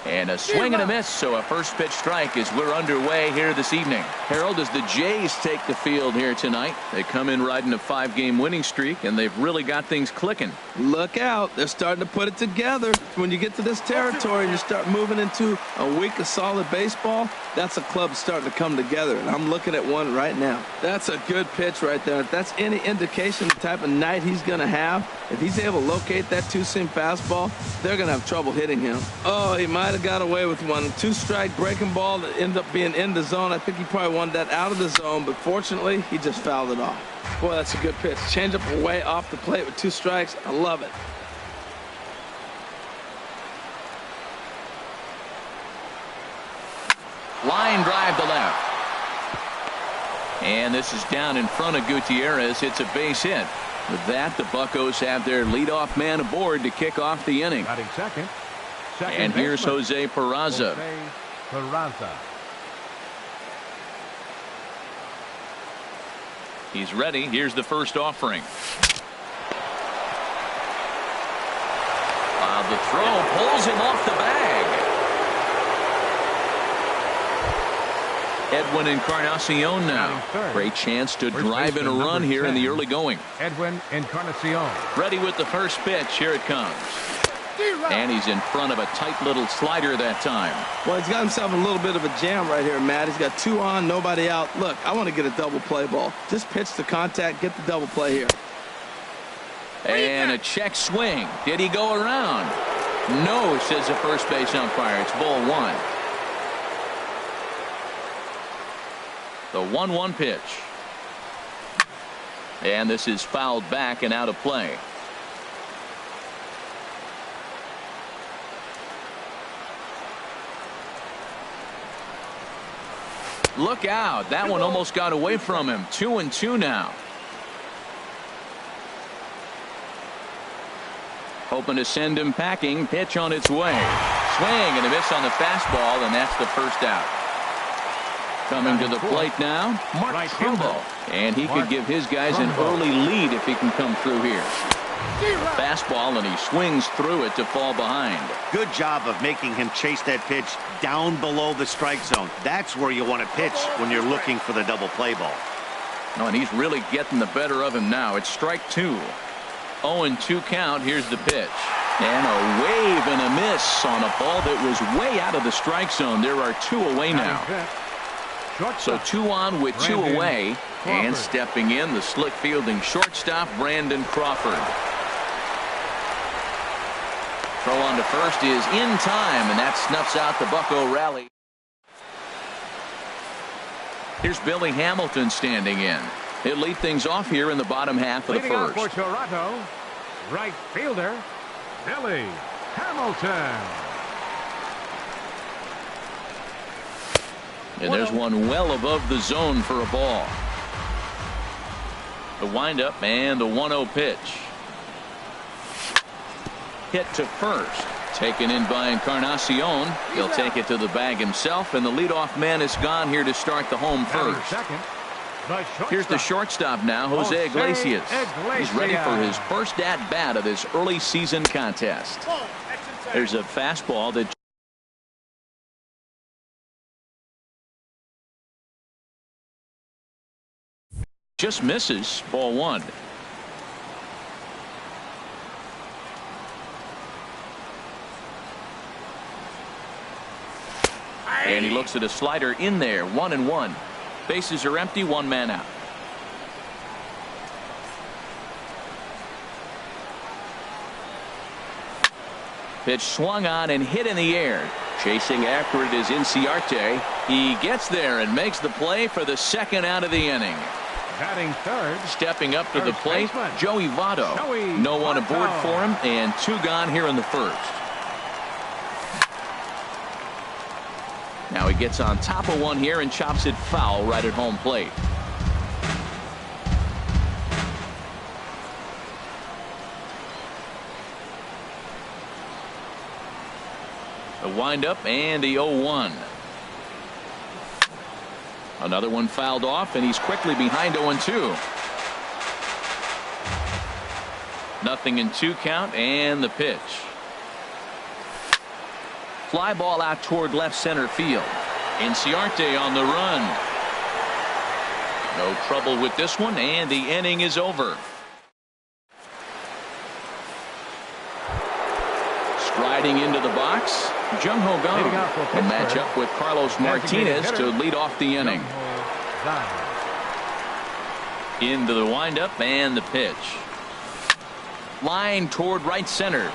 And a swing and a miss, so a first pitch strike as we're underway here this evening. Harold, as the Jays take the field here tonight, they come in riding a 5-game winning streak, and they've really got things clicking. Look out. They're starting to put it together. When you get to this territory and you start moving into a week of solid baseball, that's a club starting to come together, and I'm looking at one right now. That's a good pitch right there. If that's any indication of the type of night he's going to have, if he's able to locate that two-seam fastball, they're going to have trouble hitting him. Oh, he might have got away with one. 2-strike breaking ball that ended up being in the zone. I think he probably wanted that out of the zone, but fortunately, he just fouled it off. Boy, that's a good pitch. Change up away off the plate with 2 strikes. I love it. Line drive to left. And this is down in front of Gutierrez. It's a base hit. With that, the Buccos have their leadoff man aboard to kick off the inning. Second and here's Jose Peraza. He's ready. Here's the first offering. The throw pulls him off the bag. Edwin Encarnacion now. Great chance to drive in a run here in the early going. Edwin Encarnacion. Ready with the first pitch. Here it comes. And he's in front of a tight little slider that time. Well, he's got himself a little bit of a jam right here, Matt. He's got 2 on, nobody out. Look, I want to get a double play ball. Just pitch the contact, get the double play here. And a check swing. Did he go around? No, says the first base umpire. It's ball 1. The 1-1 pitch. And this is fouled back and out of play. Look out. That one almost got away from him. 2-2 now. Hoping to send him packing. Pitch on its way. Swing and a miss on the fastball, and that's the first out. Coming to the plate now, Mark Kimball. And he could give his guys an early lead if he can come through here. Fastball, and he swings through it to fall behind. Good job of making him chase that pitch down below the strike zone. That's where you want to pitch when you're looking for the double play ball. Oh, and he's really getting the better of him now. It's strike 2. 0-2 count. Here's the pitch. And a wave and a miss on a ball that was way out of the strike zone. There are 2 away now. So 2 on with 2 away. And stepping in, the slick fielding shortstop, Brandon Crawford. Throw on to first is in time, and that snuffs out the Bucco rally. Here's Billy Hamilton standing in. He'll lead things off here in the bottom half of the first. For Toronto, right fielder, Billy Hamilton. And there's one well above the zone for a ball. The windup and the 1-0 pitch. Hit to first. Taken in by Encarnacion. He'll take it to the bag himself, and the leadoff man is gone here to start the home first. Here's the shortstop now, Jose Iglesias. He's ready for his first at-bat of this early season contest. There's a fastball that just misses. Ball 1. And he looks at a slider in there. 1-1. Bases are empty. 1 man out. Pitch swung on and hit in the air. Chasing after it is Inciarte. He gets there and makes the play for the second out of the inning. Batting third. Stepping up to the plate, Joey Votto. No one aboard for him, and 2 gone here in the first. Now he gets on top of one here and chops it foul right at home plate. The windup and the 0-1. Another one fouled off, and he's quickly behind 0-2. Nothing in 2 count, and the pitch. Fly ball out toward left center field. Inciarte on the run. No trouble with this one, and the inning is over. Striding into the box, Jung-Ho Kang will match up with Carlos Martinez to lead off the inning. Into the windup and the pitch. Line toward right center.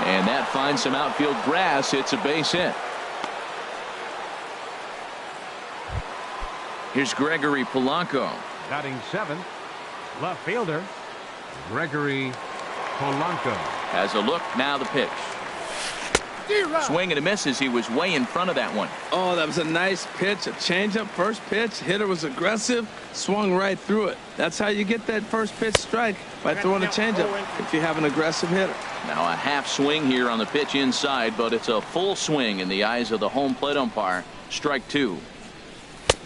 And that finds some outfield grass. It's a base hit. Here's Gregory Polanco. Batting 7th, left fielder, Gregory Polanco. Has a look, now the pitch. Swing and a miss as he was way in front of that one. Oh, that was a nice pitch, a changeup, first pitch. Hitter was aggressive, swung right through it. That's how you get that first pitch strike, by throwing a changeup if you have an aggressive hitter. Now a half swing here on the pitch inside, but it's a full swing in the eyes of the home plate umpire. Strike 2.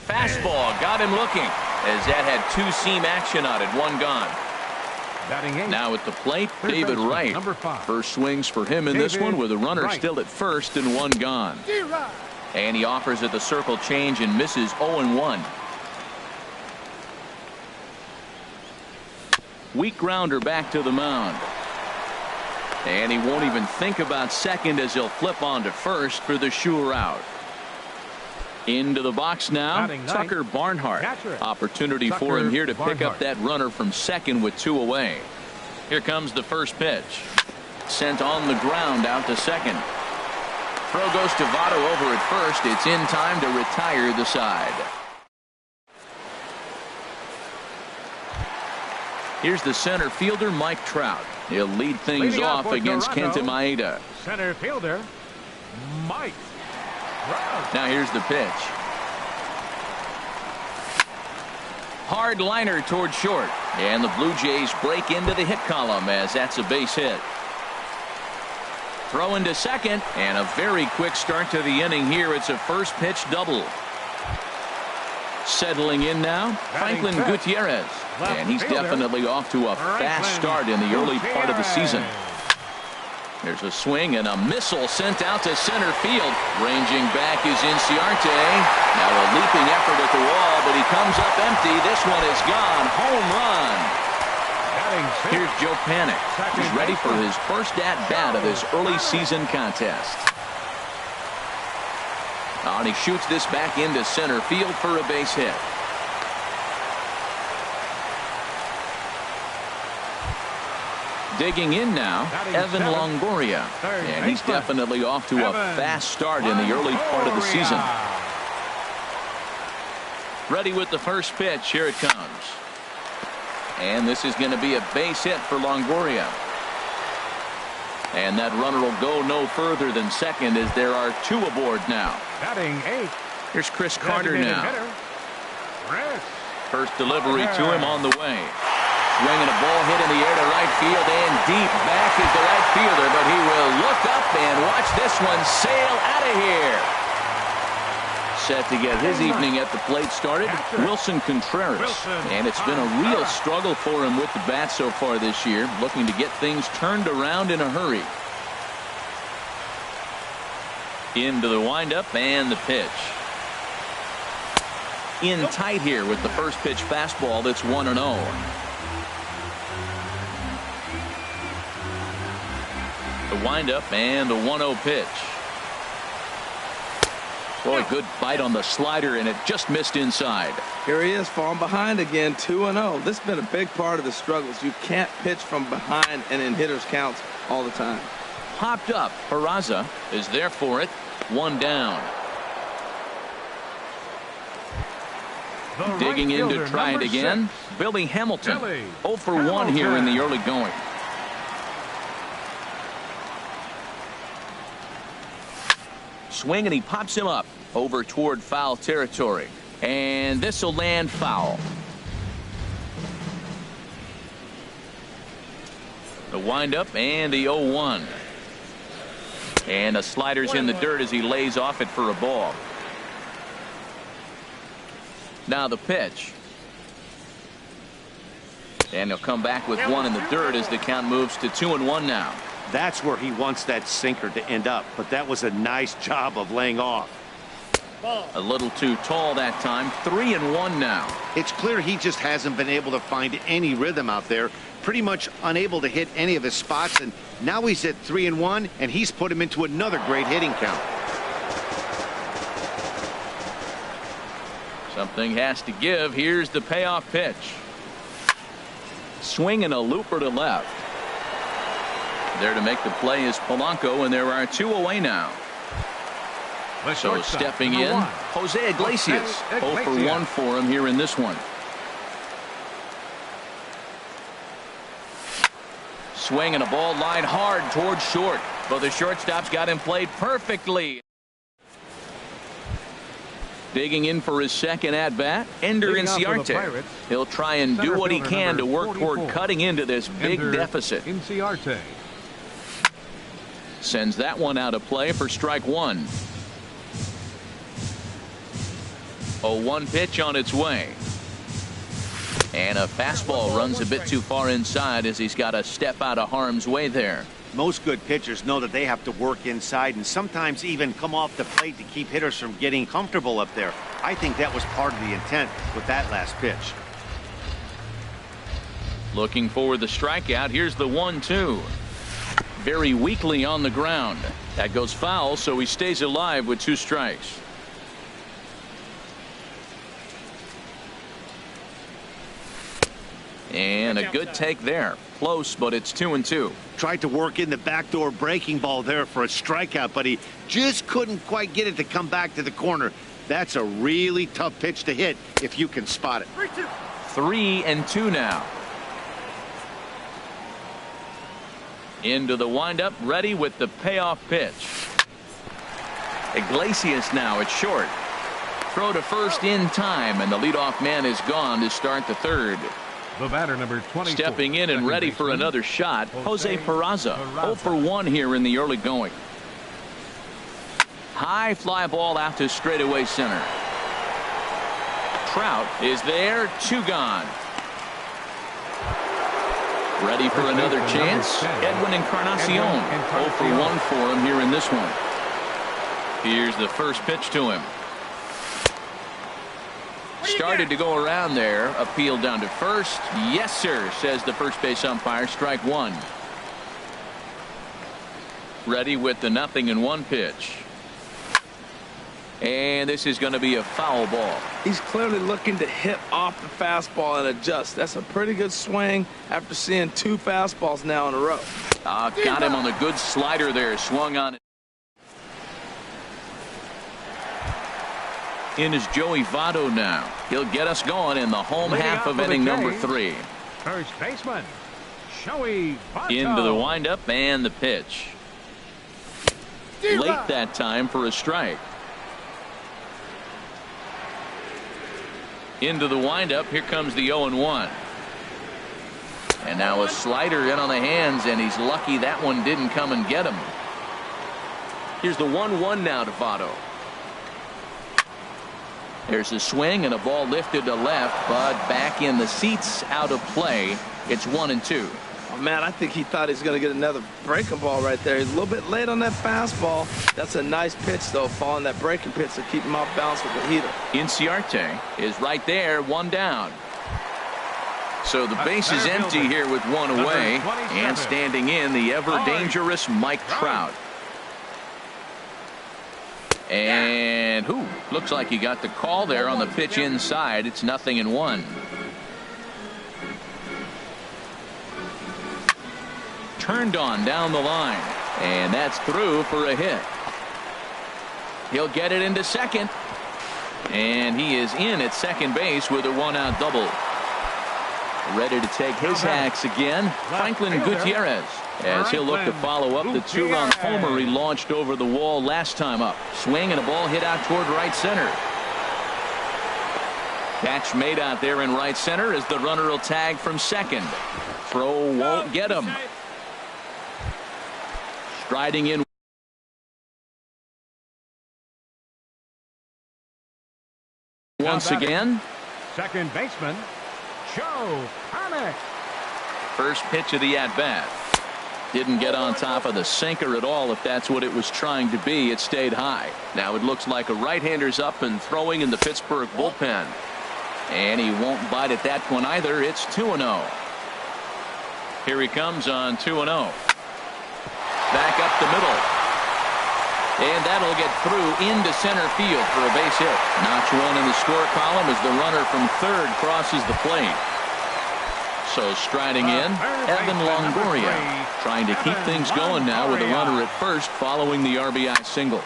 Fastball got him looking as that had two-seam action on it. One gone. Now at the plate, David Wright. Number 5. First swings for him in this one with a runner still at first and one gone. And he offers at the circle change and misses 0-1. Weak grounder back to the mound. And he won't even think about second as he'll flip on to first for the sure out. Into the box now, Tucker Barnhart. Opportunity for him here to pick up that runner from second with 2 away. Here comes the first pitch. Sent on the ground out to second. Throw goes to Votto over at first. It's in time to retire the side. Here's the center fielder, Mike Trout. He'll lead things off against Kenta Maeda. Center fielder, Mike. Now here's the pitch. Hard liner toward short. And the Blue Jays break into the hit column as that's a base hit. Throw into second, and a very quick start to the inning here. It's a first pitch double. Settling in now, Franklin Gutierrez. And he's definitely off to a fast start in the early part of the season. There's a swing and a missile sent out to center field. Ranging back is Inciarte. Now a leaping effort at the wall, but he comes up empty. This one is gone. Home run. Here's Joe Panik. He's ready for his first at-bat of this early season contest. And he shoots this back into center field for a base hit. Digging in now, Evan Longoria. And he's definitely off to a fast start in the early part of the season. Ready with the first pitch. Here it comes. And this is going to be a base hit for Longoria. And that runner will go no further than second as there are 2 aboard now. Batting 8. Here's Chris Carter now. First delivery to him on the way. Swinging a ball hit in the air to right field, and deep back is the right fielder, but he will look up and watch this one sail out of here. Set to get his evening at the plate started, Wilson Contreras. And it's been a real struggle for him with the bat so far this year, looking to get things turned around in a hurry. Into the windup and the pitch. In tight here with the first pitch fastball that's 1-0. The windup and the 1-0 pitch. Boy, good bite on the slider, and it just missed inside. Here he is, falling behind again, 2-0. This has been a big part of the struggles. You can't pitch from behind and in hitters' counts all the time. Popped up. Peraza is there for it. 1 down. Digging in to try it again. Billy Hamilton. 0 for 1 here in the early going. Swing, and he pops him up over toward foul territory. And this will land foul. The windup and the 0-1. And a slider's in the dirt as he lays off it for a ball. Now the pitch. And he'll come back with 1 in the dirt as the count moves to 2-1 now. That's where he wants that sinker to end up, but that was a nice job of laying off. A little too tall that time. 3-1 now. It's clear he just hasn't been able to find any rhythm out there, pretty much unable to hit any of his spots, and now he's at 3-1, and he's put him into another great hitting count. Something has to give. Here's the payoff pitch. Swing and a looper to left. There to make the play is Polanco, and there are 2 away now. So stepping in, Jose Iglesias. 0 for 1 for him here in this one. Swing and a ball line hard towards short, but the shortstop's got him played perfectly. Digging in for his second at-bat, Ender Inciarte. He'll try and do what he can to work toward cutting into this big deficit. Inciarte sends that one out of play for strike 1. 0-1 pitch on its way. And a fastball runs a bit too far inside as he's got to step out of harm's way there. Most good pitchers know that they have to work inside and sometimes even come off the plate to keep hitters from getting comfortable up there. I think that was part of the intent with that last pitch. Looking for the strikeout. Here's the 1-2. Very weakly on the ground. That goes foul, so he stays alive with 2 strikes. And a good take there. Close, but it's 2-2. Tried to work in the backdoor breaking ball there for a strikeout, but he just couldn't quite get it to come back to the corner. That's a really tough pitch to hit if you can spot it. 3-2 now. Into the windup, ready with the payoff pitch. Iglesias now at short. Throw to first in time, and the leadoff man is gone to start the third. The batter, number 24. Stepping in and ready for another shot, Jose Peraza. 0 for 1 here in the early going. High fly ball out to straightaway center. Trout is there, 2 gone. Ready for another chance, Edwin Encarnacion. 0 for 1 for him here in this one. Here's the first pitch to him. Started to go around there. Appeal down to first. Yes, sir, says the first base umpire. Strike 1. Ready with the 0-1 pitch. And this is going to be a foul ball. He's clearly looking to hit off the fastball and adjust. That's a pretty good swing after seeing 2 fastballs now in a row. Got him on the good slider there. Swung on it. In is Joey Votto now. He'll get us going in the home half of inning number 3. First baseman, Joey Votto. Into the windup and the pitch. Late that time for a strike. Into the windup. Here comes the 0-1. And now a slider in on the hands, and he's lucky that one didn't come and get him. Here's the 1-1 now to Votto. There's a swing and a ball lifted to left, but back in the seats, out of play. It's 1-2. Oh, man, I think he thought he was going to get another breaking ball right there. He's a little bit late on that fastball. That's a nice pitch, though, following that breaking pitch to keep him off balance with the heater. Inciarte is right there, 1 down. So the base is empty here with 1 away, and standing in the ever-dangerous Mike Trout. And looks like he got the call there on the pitch inside. It's 0-1. Turned on down the line, and that's through for a hit. He'll get it into second, and he is in at second base with a 1-out double. Ready to take his hacks again, Franklin Gutierrez, as he'll look to follow up the 2-run homer he launched over the wall last time up. Swing and a ball hit out toward right center. Catch made out there in right center as the runner will tag from second. Throw won't get him. Striding in once again. Second baseman, Joe Panik. First pitch of the at-bat. Didn't get on top of the sinker at all, if that's what it was trying to be. It stayed high. Now it looks like a right-hander's up and throwing in the Pittsburgh bullpen. And he won't bite at that one either. It's 2-0. Here he comes on 2-0. Back up the middle. And that'll get through into center field for a base hit. Notch one in the score column as the runner from third crosses the plate. So striding in, Evan Longoria, trying to keep things going now with a runner at first following the RBI single.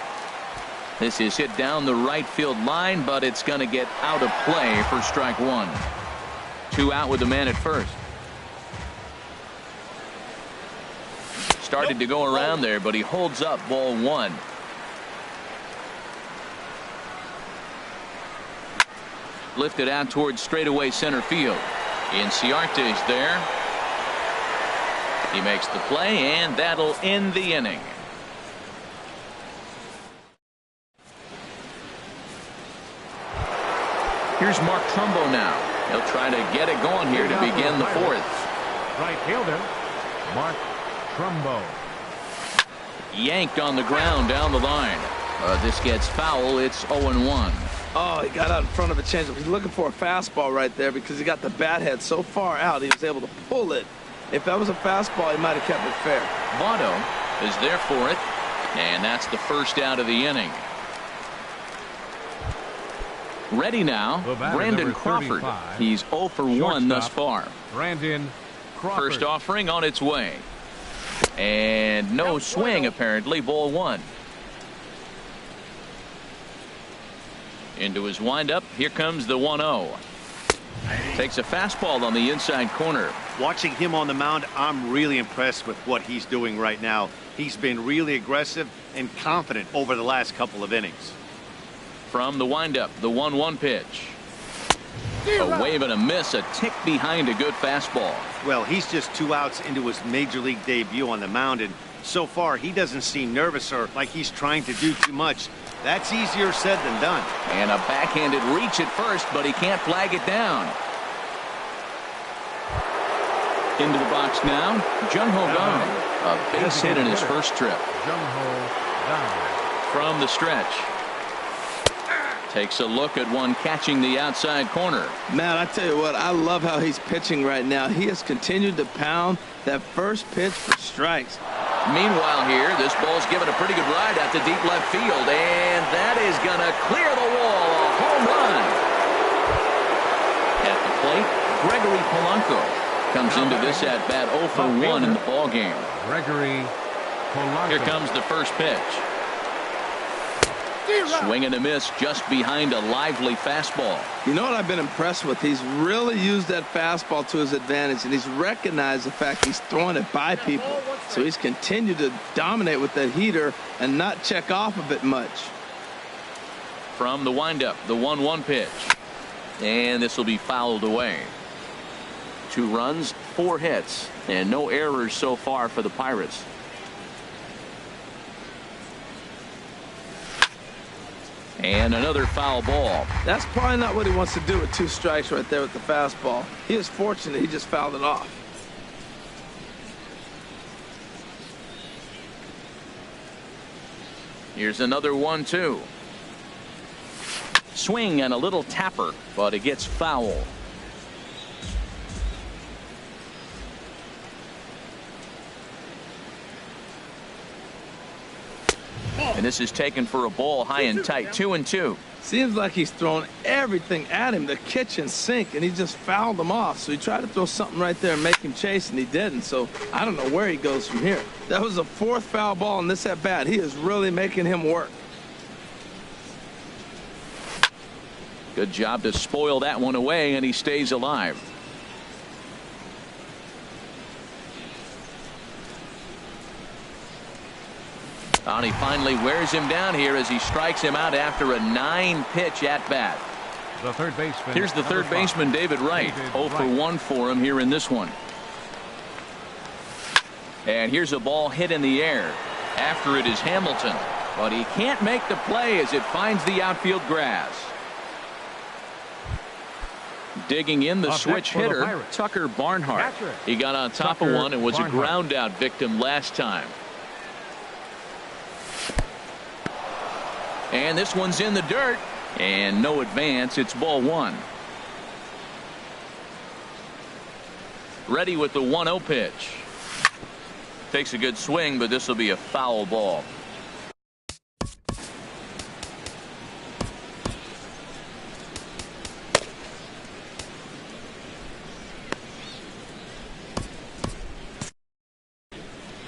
This is hit down the right field line, but it's going to get out of play for strike one. 2 out with the man at first. Started to go around there, but he holds up ball one. Lifted out towards straightaway center field. Inciarte's there. He makes the play, and that'll end the inning. Here's Mark Trumbo now. He'll try to get it going here to begin the fourth. Right fielder, Mark Trumbo. Yanked on the ground down the line. This gets foul. It's 0-1. Oh, he got out in front of a changeup. He's looking for a fastball right there because he got the bat head so far out he was able to pull it. If that was a fastball, he might have kept it fair. Votto is there for it, and that's the first out of the inning. Ready now, Brandon Crawford. He's 0 for 1 thus far. Brandon Crawford. First offering on its way. And no swing apparently. Ball one. Into his windup. Here comes the 1-0. Takes a fastball on the inside corner. Watching him on the mound, I'm really impressed with what he's doing right now. He's been really aggressive and confident over the last couple of innings. From the windup, the 1-1 pitch. A wave and a miss, a tick behind a good fastball. Well, he's just 2 outs into his major league debut on the mound, and so far he doesn't seem nervous or like he's trying to do too much. That's easier said than done. And a backhanded reach at first, but he can't flag it down. Into the box now, Jung-Ho Kang. A base hit in his first trip. Jung-Ho Kang. From the stretch. Takes a look at one catching the outside corner. Man, I tell you what, I love how he's pitching right now. He has continued to pound that first pitch for strikes. Meanwhile here, this ball's given a pretty good ride out to deep left field, and that is going to clear the wall. A home run. At the plate, Gregory Polanco comes into this at bat 0 for 1 in the ball game. Gregory Polanco. Here comes the first pitch. Swing and a miss just behind a lively fastball. You know what I've been impressed with? He's really used that fastball to his advantage, and he's recognized the fact he's throwing it by people. So he's continued to dominate with that heater and not check off of it much. From the windup, the 1-1 pitch. And this will be fouled away. 2 runs, 4 hits, and no errors so far for the Pirates. And another foul ball. That's probably not what he wants to do with 2 strikes right there with the fastball. He is fortunate he just fouled it off. Here's another 1-2. Swing and a little tapper, but it gets foul. And this is taken for a ball high and tight. 2-2. Seems like he's thrown everything at him, the kitchen sink, and he just fouled him off. So he tried to throw something right there and make him chase, and he didn't. So I don't know where he goes from here. That was the 4th foul ball in this at bat. He is really making him work. Good job to spoil that one away, and he stays alive. And he finally wears him down here as he strikes him out after a 9-pitch at bat. The third baseman. Here's the third baseman, David Wright. 0 for 1 for him here in this one. And here's a ball hit in the air. After it is Hamilton, but he can't make the play as it finds the outfield grass. Digging in, the Up switch next for the hitter, Pirates. Tucker Barnhart. Catcher, He got on top Tucker of one and was Barnhart. a ground out victim last time. And this one's in the dirt. And no advance. It's ball one. Ready with the 1-0 pitch. Takes a good swing, but this will be a foul ball.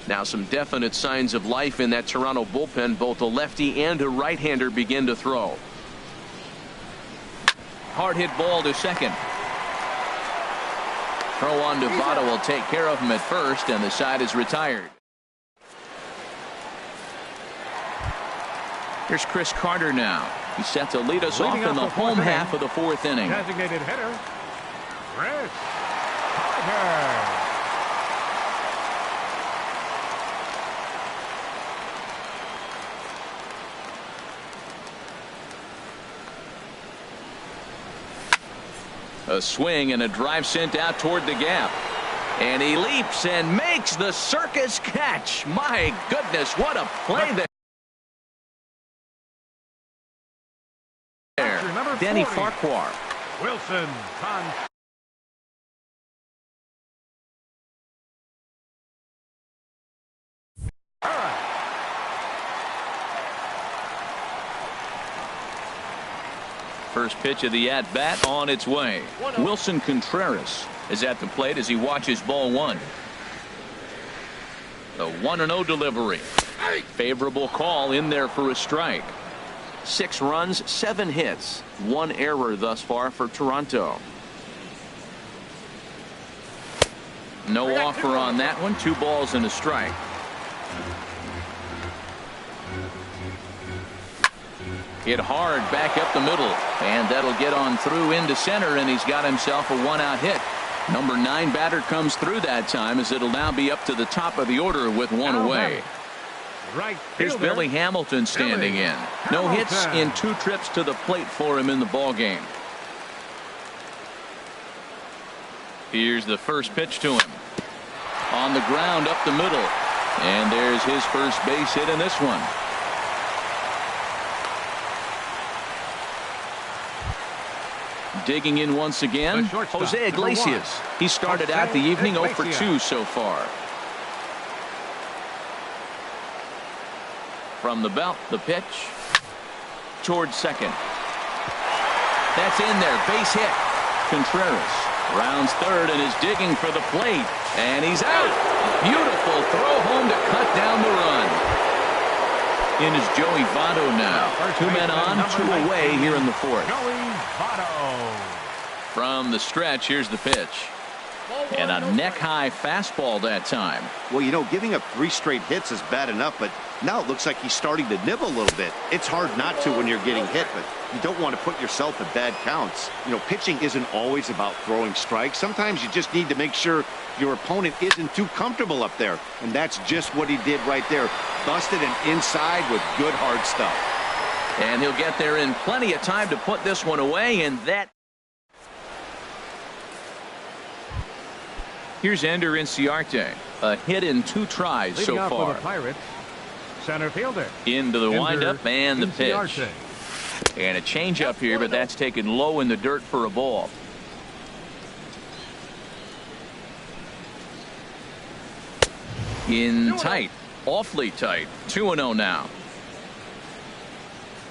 Now some definite signs of life in that Toronto bullpen. Both a lefty and a right-hander begin to throw. Hard hit ball to second. Throw on to Votto will take care of him at first, and the side is retired. Here's Chris Carter now. He's set to lead us off in the home half of the fourth inning. Designated hitter, Chris Carter. A swing and a drive sent out toward the gap. And he leaps and makes the circus catch. My goodness, what a play there. Denny Farquhar. Wilson. First pitch of the at-bat on its way. Wilson Contreras is at the plate as he watches ball one. The 1-0 delivery. Favorable call in there for a strike. 6 runs, 7 hits, 1 error thus far for Toronto. No offer on that one. 2 balls and a strike. Hit hard back up the middle, and that'll get on through into center, and he's got himself a 1-out hit. Number 9 batter comes through that time, as it'll now be up to the top of the order with 1 away. Right. Here's Billy Hamilton standing in. No hits in 2 trips to the plate for him in the ball game. Here's the first pitch to him. On the ground up the middle, and there's his first base hit in this one. Digging in once again, Jose Iglesias. He started out the evening 0 for 2 so far. From the belt, the pitch towards second. That's in there, base hit. Contreras rounds third and is digging for the plate, and he's out. Beautiful throw home to cut down the run. In is Joey Votto now. 2 men on, 2 away here in the fourth. From the stretch, here's the pitch. And a neck-high fastball that time. Well, you know, giving up 3 straight hits is bad enough, but now it looks like he's starting to nibble a little bit. It's hard not to when you're getting hit, but you don't want to put yourself in bad counts. You know, pitching isn't always about throwing strikes. Sometimes you just need to make sure your opponent isn't too comfortable up there, and that's just what he did right there. Busted and inside with good hard stuff. And he'll get there in plenty of time to put this one away, and that. Here's Ender Inciarte. A hit in 2 tries so far. For the Pirates, center fielder. Into the windup and the pitch. Inciarte. And a changeup here, but that's taken low in the dirt for a ball. In tight. Awfully tight. 2-0 now.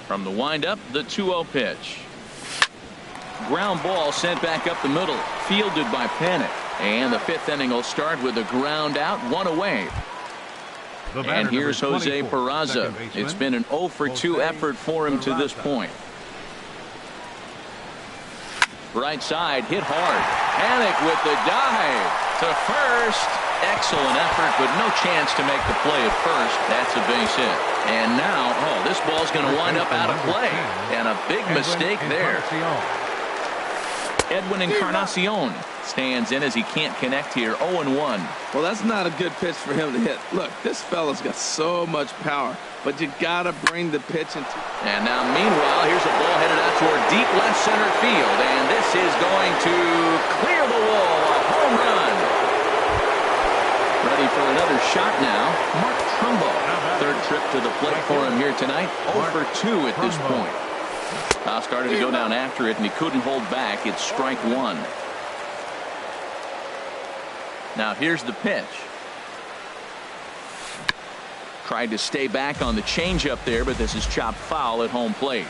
From the windup, the 2-0 pitch. Ground ball sent back up the middle. Fielded by Panic. And the 5th inning will start with a ground out, 1 away. And here's Jose Peraza. It's been an 0 for 2 effort for him to this point. Right side, hit hard. Panic with the dive to first. Excellent effort, but no chance to make the play at first. That's a base hit. And now, this ball's going to wind up out of play. And a big mistake there. Edwin Encarnacion stands in as he can't connect here. 0-1. Well, that's not a good pitch for him to hit. Look, this fella's got so much power, but you gotta bring the pitch into. And now, meanwhile, here's a ball headed out toward deep left center field, and this is going to clear the wall. A home run. Ready for another shot now. Mark Trumbo. Third trip to the plate for him here tonight. 0 for 2 at this point. Now started to go down after it, and he couldn't hold back. It's strike one. Now here's the pitch. Tried to stay back on the changeup there, but this is chopped foul at home plate.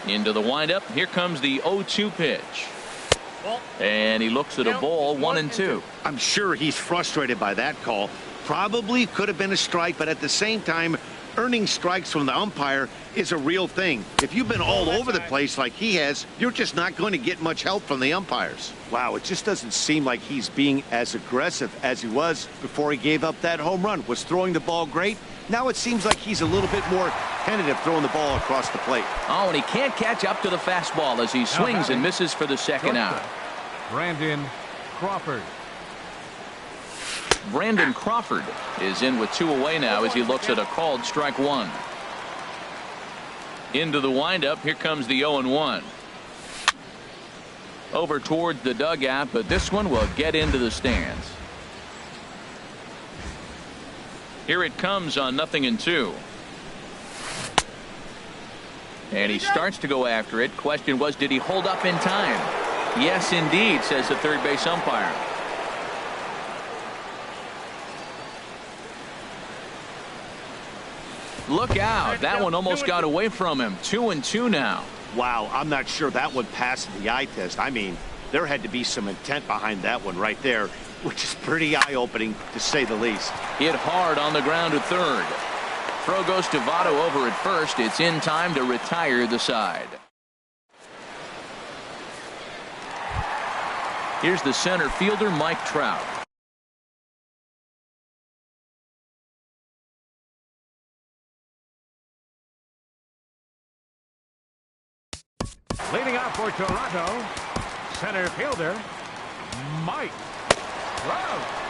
Into the windup. Here comes the 0-2 pitch. And he looks at a ball, 1-2. I'm sure he's frustrated by that call. Probably could have been a strike, but at the same time, earning strikes from the umpire is a real thing. If you've been all over the place like he has, you're just not going to get much help from the umpires. Wow, it just doesn't seem like he's being as aggressive as he was before he gave up that home run. Was throwing the ball great? Now it seems like he's a little bit more tentative throwing the ball across the plate. Oh, and he can't catch up to the fastball as he swings and misses for the second out. Brandon Crawford. Brandon Crawford is in with 2 away now as he looks at a called strike one. Into the windup. Here comes the 0-1. Over towards the dugout, but this one will get into the stands. Here it comes on 0-2. And he starts to go after it. Question was, did he hold up in time? Yes, indeed, says the third base umpire. Look out. That one almost got away from him. 2-2 now. Wow, I'm not sure that one passed the eye test. I mean, there had to be some intent behind that one right there, which is pretty eye-opening, to say the least. Hit hard on the ground to third. Throw goes to Votto over at first. It's in time to retire the side. Here's the center fielder, Mike Trout. Leading off for Toronto, center fielder, Mike Trout.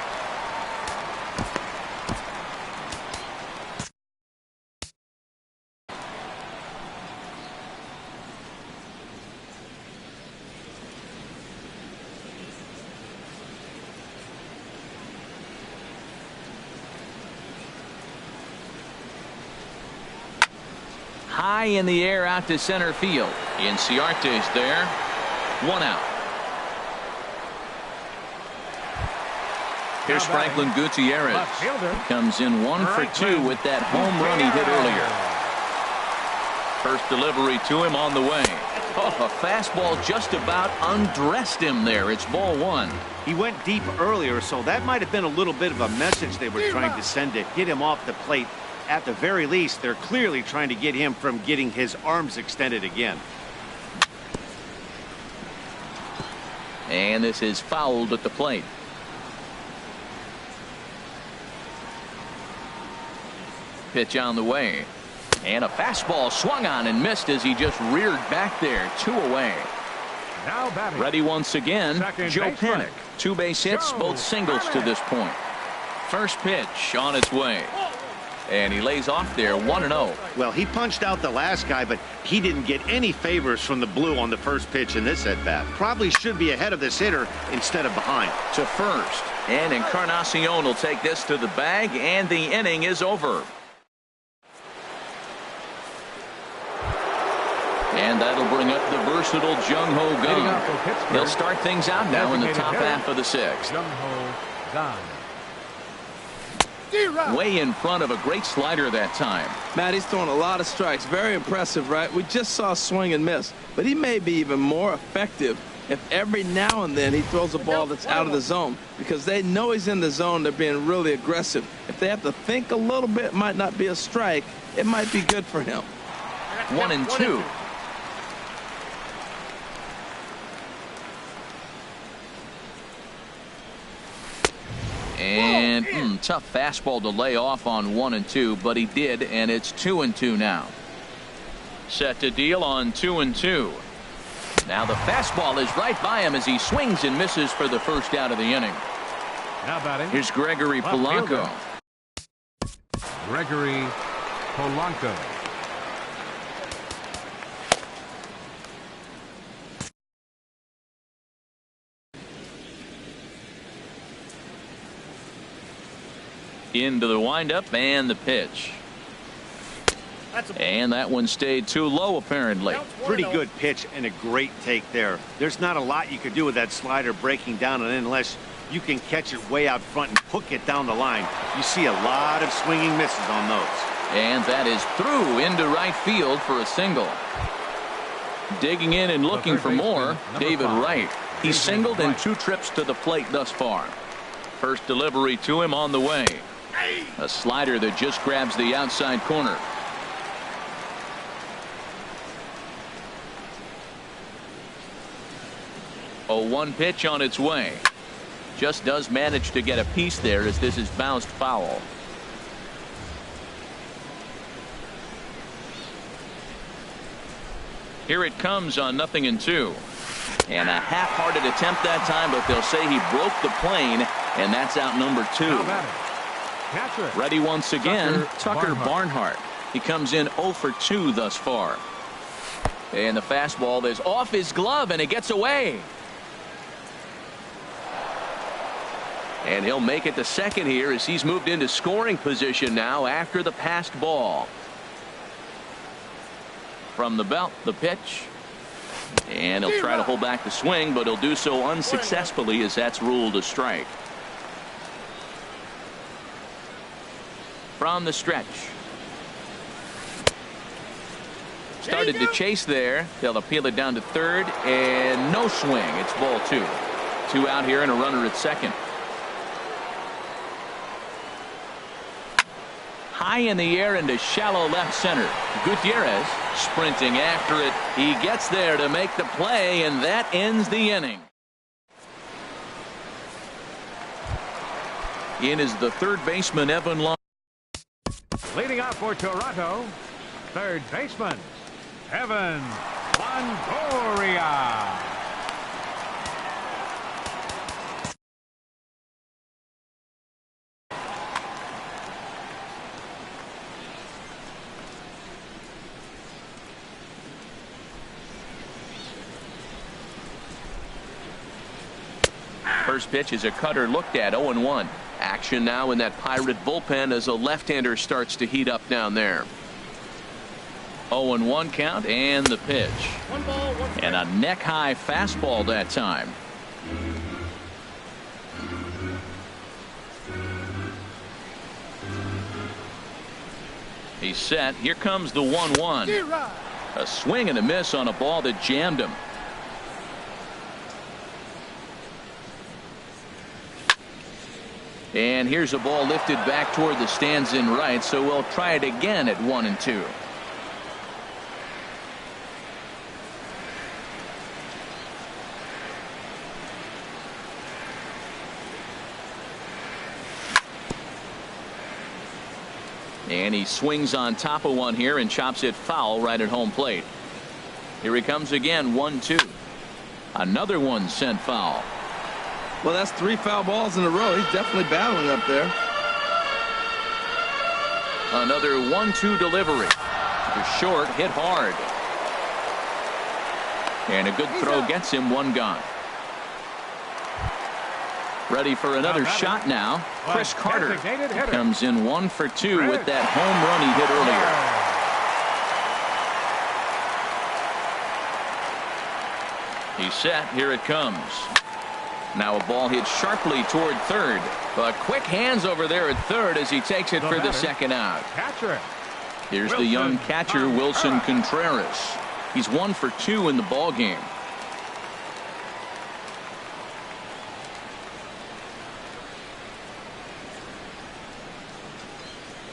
High in the air out to center field. Inciarte's there. 1 out. Here's Franklin Gutierrez. Comes in 1 for 2 with that home run he hit earlier. First delivery to him on the way. Oh, a fastball just about undressed him there. It's ball 1. He went deep earlier, so that might have been a little bit of a message they were trying to send to get him off the plate. At the very least, they're clearly trying to get him from getting his arms extended again. And this is fouled at the plate. Pitch on the way. And a fastball swung on and missed as he just reared back there. 2 away. Now batting. Ready once again, Joe Panik. 2 base hits, both singles to this point. First pitch on its way. And he lays off there, 1-0. Well, he punched out the last guy, but he didn't get any favors from the blue on the first pitch in this at-bat. Probably should be ahead of this hitter instead of behind. To first. And Encarnacion will take this to the bag, and the inning is over. And that'll bring up the versatile Jung-Ho Kang. He'll start things out now in the top half of the 6th. Jung-Ho Kang. Way in front of a great slider that time. Matt, he's throwing a lot of strikes. Very impressive, right? We just saw a swing and miss. But he may be even more effective if every now and then he throws a ball that's out of the zone. Because they know he's in the zone. They're being really aggressive. If they have to think a little bit, it might not be a strike. It might be good for him. 1-2. And tough fastball to lay off on 1-2, but he did, and it's 2-2 now. Set to deal on 2-2. Now the fastball is right by him as he swings and misses for the first out of the inning. Now batting. Here's Gregory Left Polanco. fielder. Gregory Polanco. Into the windup and the pitch. And that one stayed too low, apparently. Pretty good pitch and a great take there. There's not a lot you could do with that slider breaking down and in unless you can catch it way out front and hook it down the line. You see a lot of swinging misses on those. And that is through into right field for a single. Digging in and looking for more, David Wright. He's singled in 2 trips to the plate thus far. First delivery to him on the way. A slider that just grabs the outside corner. A 1 pitch on its way. Just does manage to get a piece there as this is bounced foul. Here it comes on 0-2. And a half-hearted attempt that time, but they'll say he broke the plane, and that's out number 2. Ready once again, Tucker Barnhart. He comes in 0 for 2 thus far. And the fastball is off his glove, and it gets away. And he'll make it to second here as he's moved into scoring position now after the passed ball. From the belt, the pitch. And he'll try to hold back the swing, but he'll do so unsuccessfully as that's ruled a strike. From the stretch. Started to chase there. They'll appeal it down to third, and no swing. It's ball 2. 2 out here and a runner at second. High in the air into shallow left center. Gutierrez sprinting after it. He gets there to make the play, and that ends the inning. In is the third baseman, Evan Long. Leading off for Toronto, third baseman, Evan Longoria. First pitch is a cutter looked at. 0-1. Action now in that Pirate bullpen as a left-hander starts to heat up down there. 0-1 count and the pitch. And a neck-high fastball that time. He's set. Here comes the 1-1. A swing and a miss on a ball that jammed him. And here's a ball lifted back toward the stands in right, so we'll try it again at 1-2. And he swings on top of one here and chops it foul right at home plate. Here he comes again. 1-2. Another one sent foul. Well, that's 3 foul balls in a row. He's definitely battling up there. Another 1-2 delivery. To short, hit hard. And a good throw gets him 1 gone. Ready for another shot now. Chris Carter comes in 1 for 2 with that home run he hit earlier. He's set. Here it comes. Now a ball hit sharply toward third, but quick hands over there at third as he takes it for the second out. Here's the young catcher, Wilson Contreras. He's 1 for 2 in the ball game.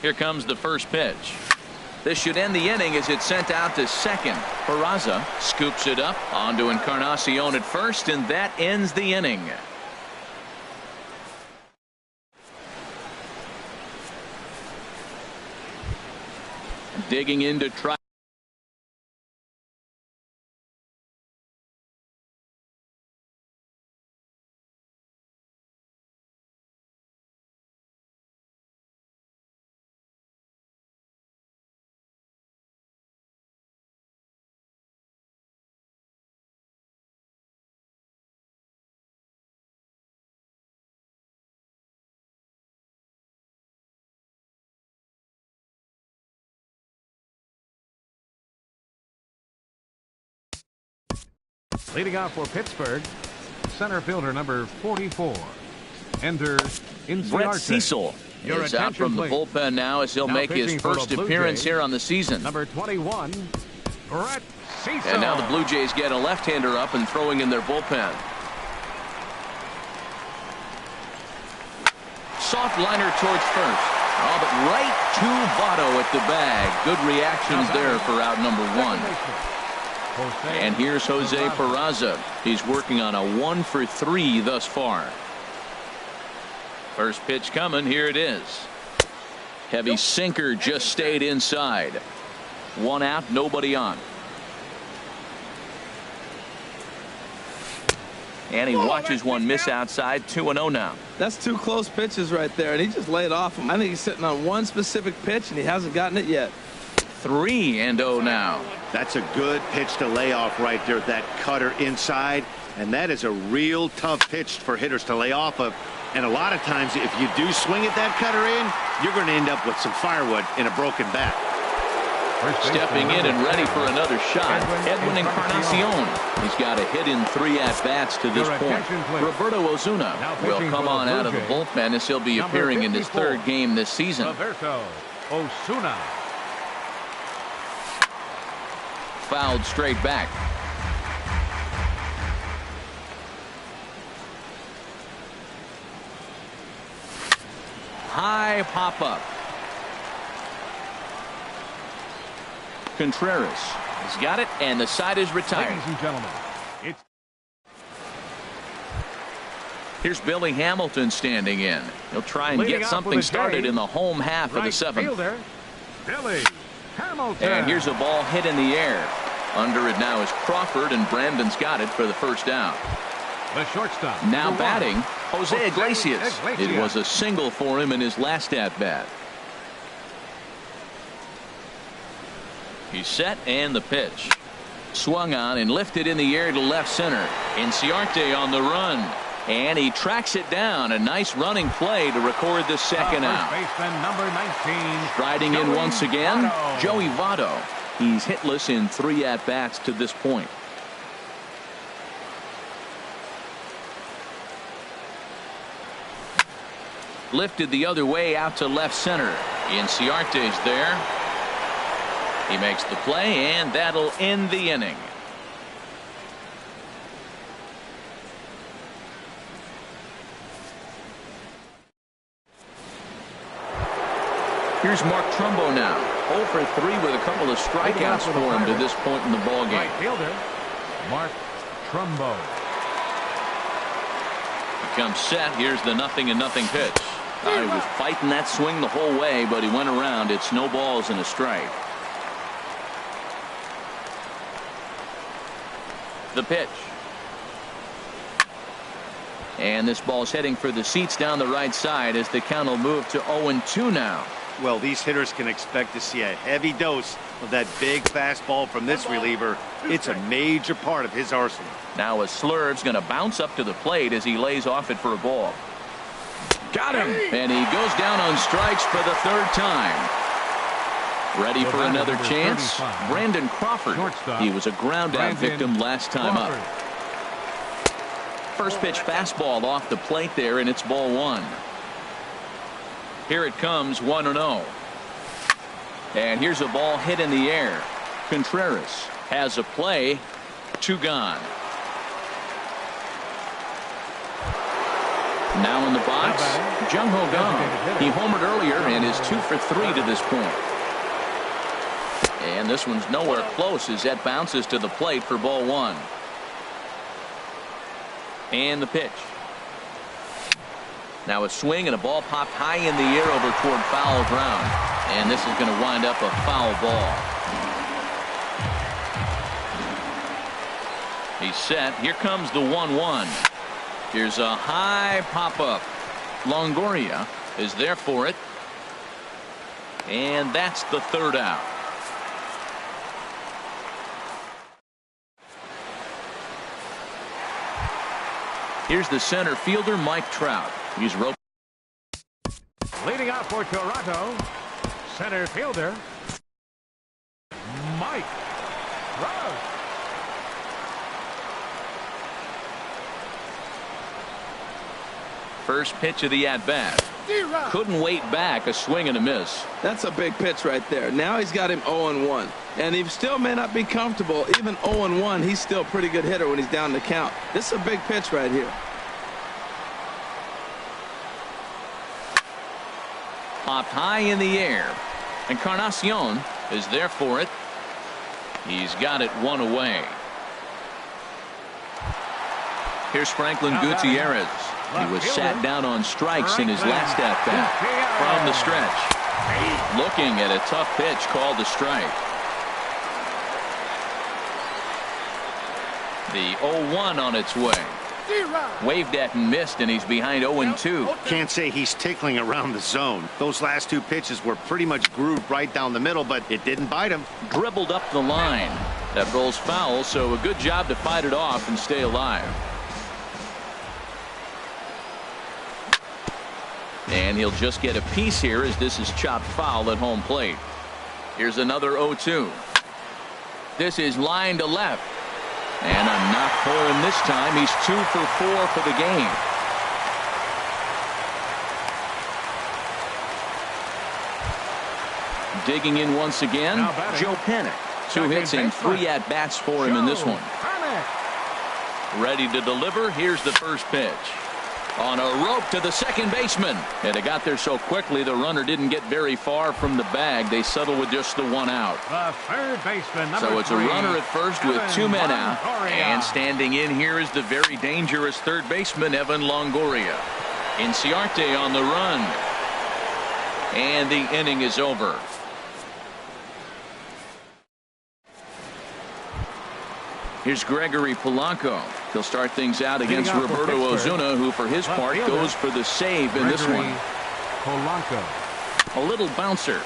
Here comes the first pitch. This should end the inning as it's sent out to second. Peraza scoops it up onto Encarnacion at first, and that ends the inning. Digging in to try Leading off for Pittsburgh, center fielder number 44. Enter Brett Inciarte. Cecil Your is out from the attention, please. bullpen now as he'll Now make his pitching for the first Blue appearance Jays, here on the season. Number 21, Brett Cecil. And now the Blue Jays get a left-hander up and throwing in their bullpen. Soft liner towards first. Oh, but right to Votto at the bag. Good reactions there for out number one. And here's Jose Peraza. He's working on a 1-for-3 thus far. First pitch coming. Here it is. Heavy sinker just stayed inside. One out, nobody on. And he watches one miss outside. 2-0 now. That's two close pitches right there, and he just laid off him. I think he's sitting on one specific pitch, and he hasn't gotten it yet. 3-0 now. That's a good pitch to lay off right there, that cutter inside. And that is a real tough pitch for hitters to lay off of. And a lot of times, if you do swing at that cutter in, you're going to end up with some firewood in a broken bat. Stepping in and ready for another shot, Edwin Encarnacion. He's got a hit in 3 at-bats to this point. Roberto Osuna will come on out of the bullpen as he'll be appearing in his 3rd game this season. Roberto Osuna. Fouled straight back. High pop-up. Contreras has got it, and the side is retired. Ladies and gentlemen, it's Here's Billy Hamilton standing in. He'll try and leading get off something with the started day, in the home half of the 7th. fielder, Billy Hamilton. And here's a ball hit in the air. Under it now is Crawford, and Brandon's got it for the first down. The shortstop. Now number batting, 1, Jose Iglesias. Iglesias. It was a single for him in his last at-bat. He's set, and the pitch. Swung on and lifted in the air to left center. Inciarte on the run. And he tracks it down. A nice running play to record the second out. Baseman number 19. Riding in Joey once again, Votto. Joey Votto. He's hitless in 3 at-bats to this point. Lifted the other way out to left center. Inciarte's there. He makes the play, and that'll end the inning. Here's Mark Trumbo now. 0 for 3 with a couple of strikeouts for him to this point in the ballgame. Right fielder, Mark Trumbo. He comes set. Here's the 0-0 pitch. He was fighting that swing the whole way, but he went around. It's no balls and a strike. The pitch. And this ball's heading for the seats down the right side as the count will move to 0-2 now. Well, these hitters can expect to see a heavy dose of that big fastball from this reliever. It's a major part of his arsenal. Now a Slurve's going to bounce up to the plate as he lays off it for a ball. Got him! And he goes down on strikes for the 3rd time. Ready for another chance? Brandon Crawford. He was a ground-out victim last time up. First pitch fastball off the plate there, and it's ball 1. Here it comes, 1-0. And here's a ball hit in the air. Contreras has a play. 2 gone. Now in the box, Jung-Ho Kang. He homered earlier and is 2 for 3 to this point. And this one's nowhere close as that bounces to the plate for ball 1. And the pitch. Now a swing and a ball popped high in the air over toward foul ground. And this is going to wind up a foul ball. He's set. Here comes the 1-1. Here's a high pop-up. Longoria is there for it. And that's the 3rd out. Here's the center fielder, Mike Trout. He's roped. Leading out for Toronto, center fielder, Mike Trout. First pitch of the at-bat. Couldn't wait back. A swing and a miss. That's a big pitch right there. Now he's got him 0-1. And he still may not be comfortable. Even 0-1, he's still a pretty good hitter when he's down the count. This is a big pitch right here. Popped high in the air. Encarnacion is there for it. He's got it one away. Here's Franklin Gutierrez. He was sat down on strikes in his last at-bat. From the stretch. Looking at a tough pitch called a strike. The 0-1 on its way. Waved at and missed, and he's behind 0-2. Can't say he's tickling around the zone. Those last two pitches were pretty much grooved right down the middle, but it didn't bite him. Dribbled up the line. That rolls foul, so a good job to fight it off and stay alive. And he'll just get a piece here as this is chopped foul at home plate. Here's another 0-2. This is line to left. And a knock for him this time. He's 2 for 4 for the game. Digging in once again, Joe Panic. 2 hits and 3 at-bats for him in this one. Ready to deliver. Here's the first pitch. On a rope to the second baseman. And it got there so quickly the runner didn't get very far from the bag. They settle with just the 1 out. The third baseman, so it's a runner at first with 2 men out. And standing in here is the very dangerous third baseman, Evan Longoria. Inciarte on the run. And the inning is over. Here's Gregory Polanco. He'll start things out against Roberto Ozuna, who for his part goes for the save in this one. Polanco. A little bouncer.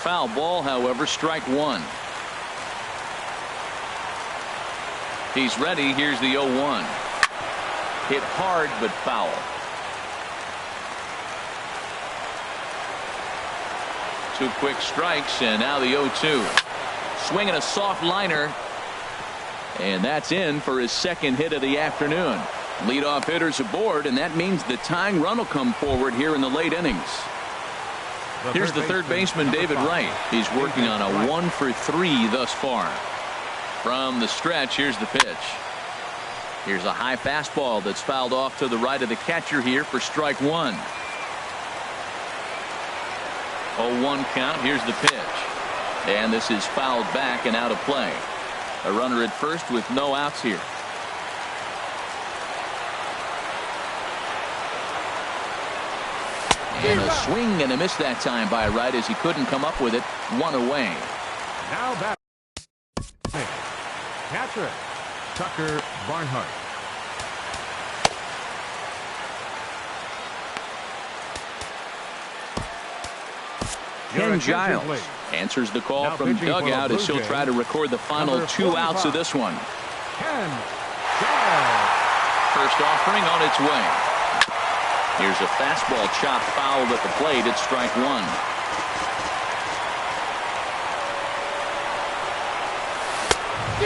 Foul ball, however, strike 1. He's ready. Here's the 0-1. Hit hard but foul. 2 quick strikes, and now the 0-2. Swinging a soft liner. And that's in for his second hit of the afternoon. Leadoff hitters aboard, and that means the tying run will come forward here in the late innings. Here's the third baseman, David Wright. He's working on a 1 for 3 thus far. From the stretch, here's the pitch. Here's a high fastball that's fouled off to the right of the catcher here for strike 1. 0-1 count. Here's the pitch. And this is fouled back and out of play. A runner at first with no outs here. And a swing and a miss that time by Wright as he couldn't come up with it. 1 away. Now back. Catcher, Tucker Barnhart. Ken Giles answers the call from dugout as he'll try to record the final 2 outs of this one. Ken Giles. First offering on its way. Here's a fastball chopped foul at the plate. It's strike 1.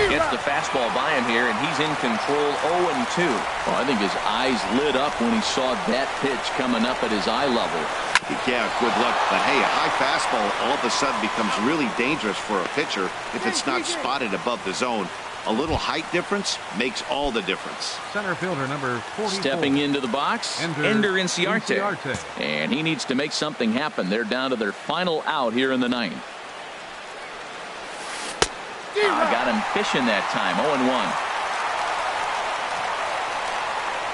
Gets the fastball by him here, and he's in control. 0-2. Well, I think his eyes lit up when he saw that pitch coming up at his eye level. Yeah, good luck. But hey, a high fastball all of a sudden becomes really dangerous for a pitcher if it's not spotted above the zone. A little height difference makes all the difference. Center fielder number 44. Stepping into the box, Ender Inciarte. And he needs to make something happen. They're down to their final out here in the 9th. Got him fishing that time. 0-1.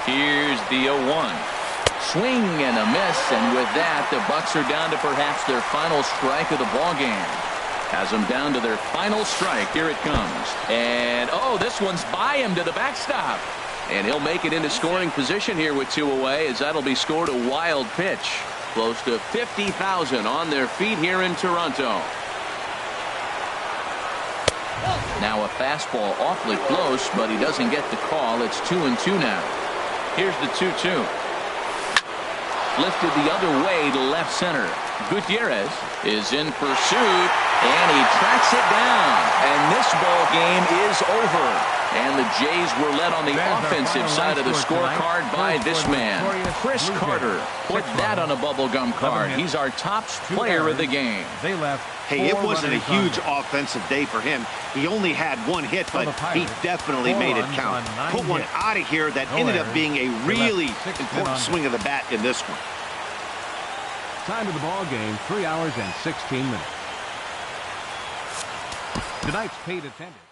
Here's the 0-1. Swing and a miss, and with that, the Bucks are down to perhaps their final strike of the ballgame. Has them down to their final strike. Here it comes. And, oh, this one's by him to the backstop. And he'll make it into scoring position here with 2 away, as that'll be scored a wild pitch. Close to 50,000 on their feet here in Toronto. Now a fastball awfully close, but he doesn't get the call. It's 2-2 now. Here's the 2-2. Lifted the other way to left center. Gutierrez is in pursuit. And he tracks it down. And this ball game is over. And the Jays were led on the offensive side of the scorecard by this man, Chris Carter. Put that on a bubblegum card. He's our top player of the game. They left. Hey, it wasn't a huge offensive day for him. He only had one hit, but he definitely made it count. Put one out of here that ended up being a really important swing of the bat in this one. Time of the ball game, 3 hours and 16 minutes. Tonight's paid attendance.